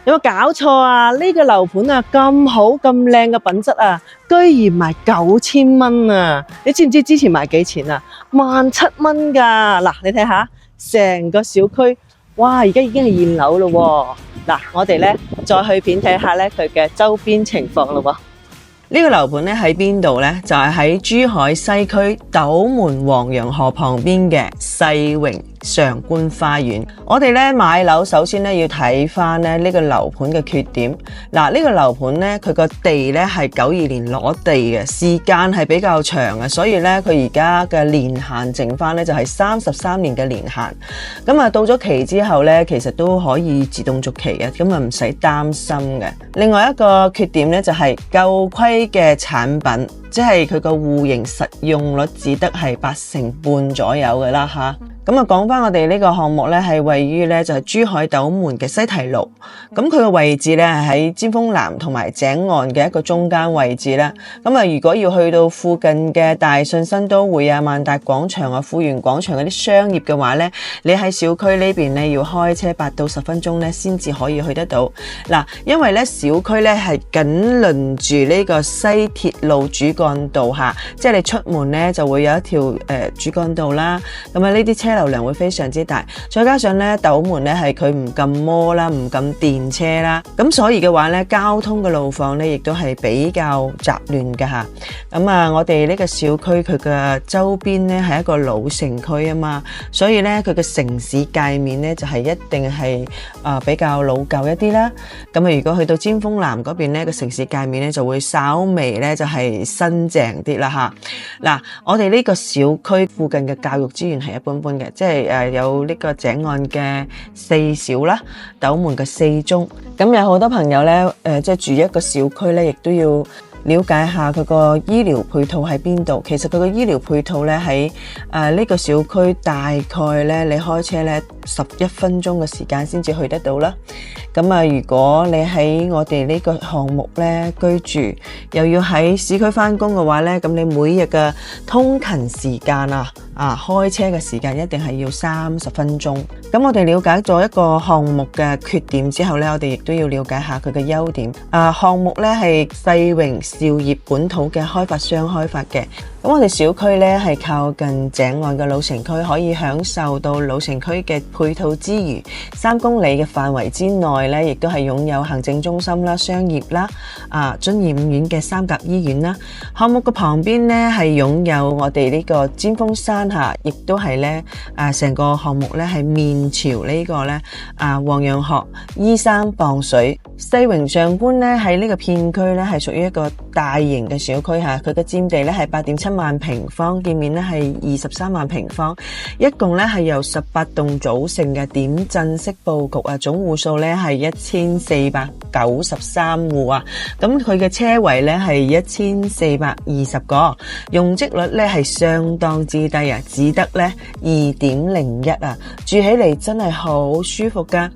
有冇搞錯啊？呢個樓盤啊，咁好咁靚嘅品質啊，居然賣9000蚊啊！你知唔知之前賣幾錢啊？17000蚊噶。嗱，你睇下成個小區，哇！而家已經係現樓咯喎。嗱，我哋咧再去片睇下咧佢嘅周邊情況咯喎。呢個樓盤咧喺邊度呢？就係喺珠海西區斗門黃楊河旁邊嘅世榮上官花園。我哋咧買樓首先咧要睇翻咧呢個樓盤嘅缺點。嗱，呢個樓盤咧佢個地咧係92年攞地嘅，時間係比較長嘅，所以咧佢而家嘅年限剩翻咧就係33年嘅年限。咁啊到咗期之後咧，其實都可以自動續期嘅，咁啊唔使擔心嘅。另外一個缺點咧就係舊規嘅產品，即係佢個戶型實用率只得係8成半左右嘅啦吓。咁啊講翻我哋呢個項目咧，係位於咧就係珠海斗門嘅西堤路。咁佢嘅位置咧係喺尖峰南同埋井岸嘅一個中間位置啦。咁啊如果要去到附近嘅大信新都會啊、萬達廣場啊、富源廣場嗰啲商業嘅話咧，你喺小區呢邊咧要開車8到10分鐘咧先至可以去得到。嗱，因為咧小區咧係緊鄰住呢個西鐵路主幹道吓，即係你出門咧就會有一條主幹道啦。咁啊呢啲車流量會非常之大，再加上咧斗門咧係佢唔禁摩啦，唔禁電車啦，咁所以嘅話咧交通嘅路況咧亦都係比較雜亂嘅吓。咁啊我哋呢個小區佢嘅周邊咧係一個老城區啊嘛，所以咧佢嘅城市界面咧就係一定係比較老舊一啲啦。咁啊如果去到尖峰南嗰邊咧個城市界面咧就會稍微咧就係新淨啲啦吓。嗱，我哋呢個小區附近嘅教育資源係一般般嘅，即係有呢個井岸嘅4小啦，斗門嘅4中。咁有好多朋友咧即係住一個小區咧，亦都要了解下佢個醫療配套喺邊度。其實佢個醫療配套咧喺呢個小區大概咧你開車咧11分鐘嘅時間先至去得到啦。咁啊如果你喺我哋呢個項目咧居住，又要喺市區返工嘅話咧，咁你每日嘅通勤時間開車嘅時間一定係要30分鐘。咁我哋了解咗一個項目嘅缺點之後咧，我哋亦都要了解下佢嘅優點。項目咧係世榮兆業本土嘅開發商開發嘅。咁我哋小區咧係靠近井岸嘅老城區，可以享受到老城區嘅配套之餘，3公里嘅範圍之內咧，亦都係擁有行政中心啦、商業啦、遵義5院嘅3甲醫院啦。項目嘅旁邊咧係擁有我哋呢個尖峰山下，亦都係咧成個項目咧係面朝呢個咧黃楊河依山傍水。世榮上官咧喺呢個片區咧係屬於一個大型嘅小區吓，佢嘅佔地咧係8.7萬平方，建面咧係23萬平方，一共咧係由18棟組成嘅點陣式佈局啊，總戶數咧係1493戶啊，咁佢嘅車位咧係1420個，容積率咧係相當之低啊，只得咧2.01啊，住起嚟真係好舒服噶。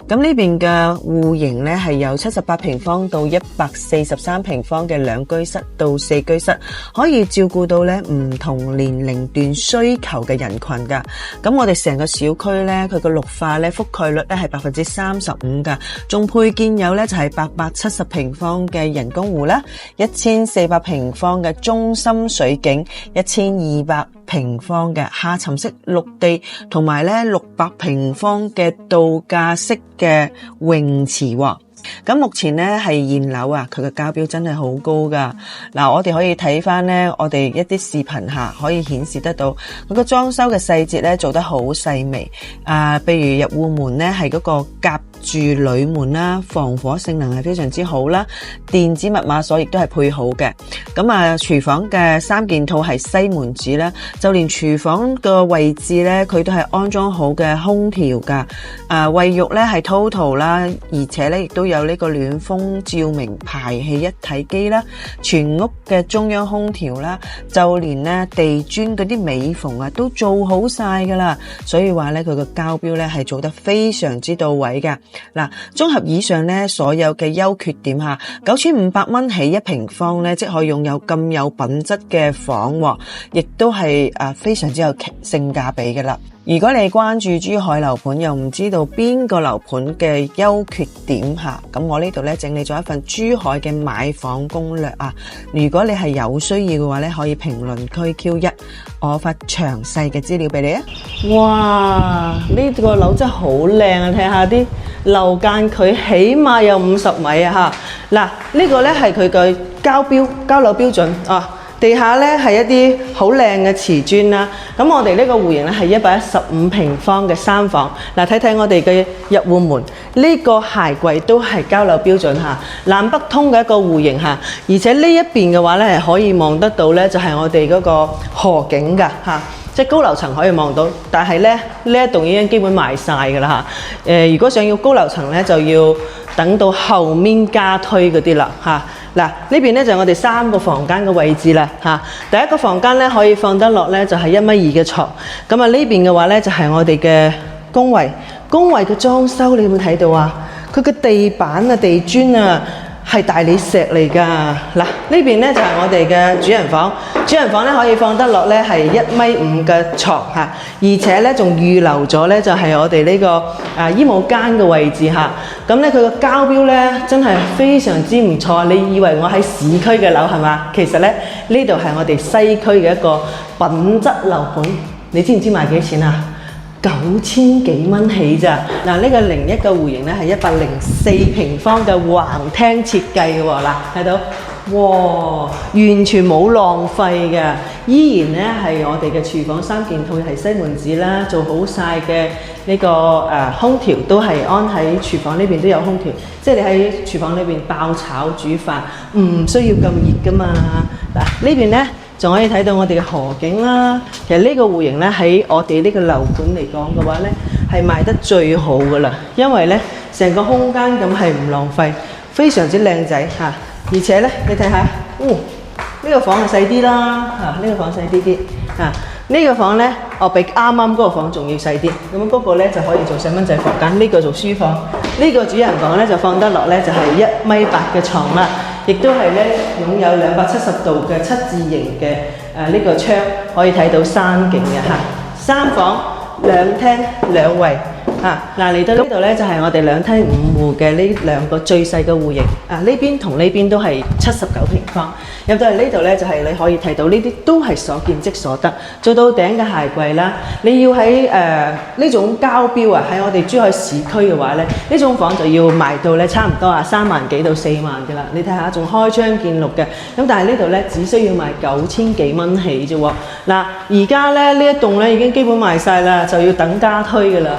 咁呢邊嘅戶型咧係有78平方到143平方嘅2居室到4居室，可以照顧到咧唔同年齡段需求嘅人群噶。咁我哋成個小區咧，佢個綠化咧覆蓋率咧係35%噶，仲配建有咧就係870平方嘅人工湖啦，1400平方嘅中心水景，1200平方嘅下沉式綠地，同埋咧600平方嘅度假式嘅泳池喎。咁目前咧係現樓啊，佢嘅交標真係好高噶。嗱，我哋可以睇翻咧，我哋一啲視頻下可以顯示得到佢個裝修嘅細節咧做得好細微。譬如入戶門咧係嗰個夾住鋁門啦，防火性能係非常之好啦，電子密碼鎖亦都係配好嘅。咁廚房嘅3件套係西門子啦，就連廚房嘅位置咧佢都係安裝好嘅空調噶。衛浴咧係 Total 啦，而且咧亦都有呢個暖風照明排氣一體機啦，全屋嘅中央空調啦，就連咧地磚嗰啲尾縫都做好晒噶啦，所以話咧佢個交標咧係做得非常之到位噶。嗱，綜合以上咧所有嘅優缺點下，9500蚊起1平方咧，即可以擁有咁有品質嘅房，亦都係非常之有性價比噶啦。如果你關注珠海樓盤又唔知道邊個樓盤嘅優缺點吓，咁我呢度咧整理咗一份珠海嘅買房攻略啊。如果你係有需要嘅話咧，可以評論區 Q1，我發詳細嘅資料俾你啊。哇！呢個樓真係好靚啊！睇下啲樓間距起碼有50米啊吓。嗱，呢個咧係佢嘅交樓標準啊。地下咧係一啲好靚嘅瓷磚啦，咁我哋呢個戶型咧係115平方嘅3房。嗱，睇睇我哋嘅入戶門，呢個鞋櫃都係交樓標準嚇，南北通嘅一個戶型嚇，而且呢一邊嘅話咧係可以望得到咧，就係我哋嗰個河景㗎嚇，即係高樓層可以望到，但係咧呢一棟已經基本賣晒㗎啦嚇。如果想要高樓層咧，就要等到後面加推嗰啲啦嚇。嗱，呢邊咧就係我哋3個房間嘅位置啦嚇。第一個房間咧可以放得落咧就係1.2米嘅床。咁啊呢邊嘅話咧就係我哋嘅公衞。公衞嘅裝修你有冇睇到啊？佢嘅地板啊、地磚啊係大理石嚟㗎。嗱，呢邊咧就係我哋嘅主人房。主人房咧可以放得落咧係1.5米嘅床嚇，而且咧仲預留咗咧就係我哋呢個衣帽間嘅位置嚇。咁咧佢個交標咧真係非常之唔錯。你以為我喺市區嘅樓係嘛？其實咧呢度係我哋西區嘅一個品質樓盤。你知唔知賣幾錢啊？9000幾蚊起咋？嗱，呢個01嘅戶型咧係104平方嘅橫廳設計嘅喎。嗱，睇到？哇！完全冇浪費嘅，依然咧係我哋嘅廚房3件套係西門子啦，做好晒嘅呢個空調都係安喺廚房呢邊都有空調，即係你喺廚房裏邊爆炒煮飯唔需要咁熱噶嘛。嗱，呢邊咧仲可以睇到我哋嘅河景啦。其實呢個戶型咧喺我哋呢個樓盤嚟講嘅話咧係賣得最好噶啦，因為咧成個空間咁係唔浪費，非常之靚仔嚇。而且咧，你睇下，呢個房係細啲啦，呢個房細啲，呢個房咧，比啱啱嗰個房仲要細啲。咁嗰個咧就可以做細蚊仔房間，呢個做書房，呢個主人房咧就放得落咧就係1.8米嘅床啦，亦都係咧擁有270度嘅7字形嘅呢個窗，可以睇到山景嘅嚇。3房2廳2衛。嗱，嚟到呢度咧就係我哋2梯5戶嘅呢2個最細嘅戶型。呢邊同呢邊都係79平方。入到嚟呢度咧就係你可以睇到呢啲都係所見即所得，做到頂嘅鞋櫃啦。你要喺呢種交標喺我哋珠海市區嘅話咧，呢種房就要賣到咧差唔多3萬幾到4萬嘅啦。你睇下仲開窗見綠嘅，咁但係呢度咧只需要賣9000幾蚊起啫喎。嗱，而家咧呢一棟咧已經基本賣晒啦，就要等加推嘅啦。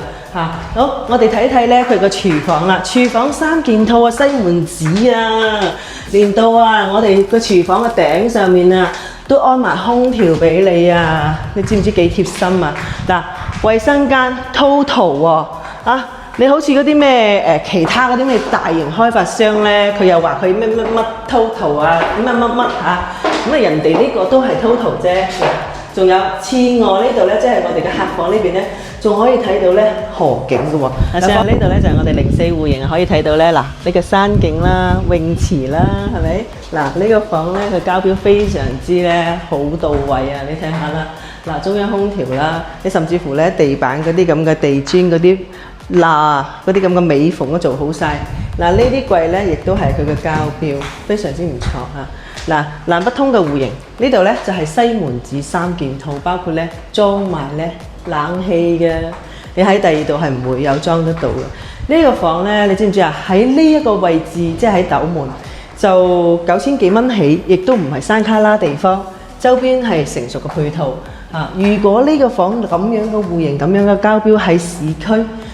好，我哋睇睇咧佢個廚房啦。廚房3件套西門子啊，連到我哋個廚房嘅頂上面都安埋空調俾你啊！你知唔知幾貼心啊？嗱，衛生間 total 喎，你好似嗰啲咩其他嗰啲咩大型開發商咧，佢又話佢乜 total 乜咁人哋呢個都係 total 啫。仲有次臥呢度咧，即係我哋嘅客房呢邊咧，仲可以睇到咧河景嘅喎。呢度咧就係我哋04戶型，可以睇到咧呢個山景啦、泳池啦，係咪？呢個房咧佢交標非常之咧好到位啊！你睇下啦，中央空調啦，你甚至乎咧地板嗰啲咁嘅地磚嗰啲嗰啲咁嘅美縫都做好晒。呢啲櫃咧亦都係佢嘅交標，非常之唔錯嚇。南北通嘅戶型呢度咧就係西門子3件套，包括咧裝埋咧冷氣嘅，你喺第二度係唔會有裝得到嘅。呢個房咧，你知唔知啊？喺呢一個位置，即係喺斗門，就9000幾蚊起，亦都唔係山卡拉地方，周邊係成熟嘅配套。如果呢個房咁樣嘅戶型，咁樣嘅交標喺市區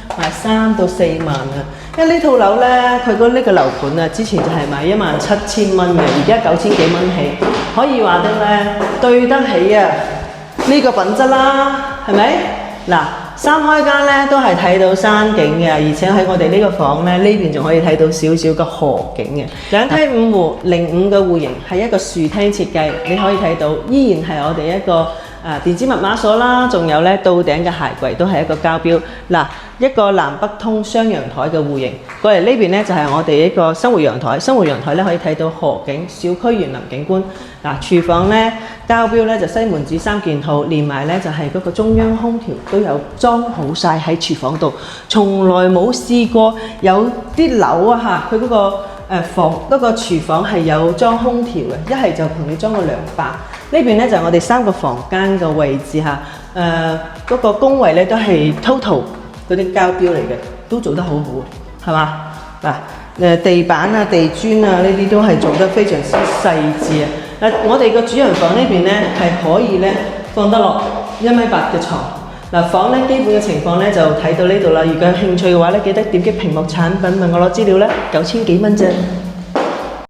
賣3到4萬啊！因為呢套樓咧，佢呢個樓盤之前就係賣17000蚊嘅，而家9000幾蚊起，可以話得咧對得起呢個品質啦，係咪？3開間咧都係睇到山景嘅，而且喺我哋呢個房咧，呢邊仲可以睇到少少嘅河景嘅。2梯5戶05嘅戶型係一個豎廳設計，你可以睇到依然係我哋一個電子密碼鎖啦，仲有咧到頂嘅鞋櫃都係一個交標。呢一個南北通雙陽台嘅戶型。過嚟呢邊咧就係我哋一個生活陽台，生活陽台咧可以睇到河景、小區園林景觀。嗱，廚房咧交標咧就西門子3件套，連埋咧就係嗰個中央空調都有裝好晒喺廚房度，從來冇試過有啲樓啊嚇，佢嗰個房嗰個廚房係有裝空調嘅，一係就同你裝個涼霸。呢邊咧就係我哋3個房間嘅位置嚇，嗰個工位咧都係 total 嗰啲交標嚟嘅，都做得好好，係嘛？嗱，地板啊、地磚啊呢啲都係做得非常之細緻啊！我哋個主人房呢邊咧係可以咧放得落1.8米嘅床。嗱，房咧基本嘅情況咧就睇到呢度啦。如果有興趣嘅話咧，記得點擊屏幕產品問我攞資料咧，9000幾蚊啫。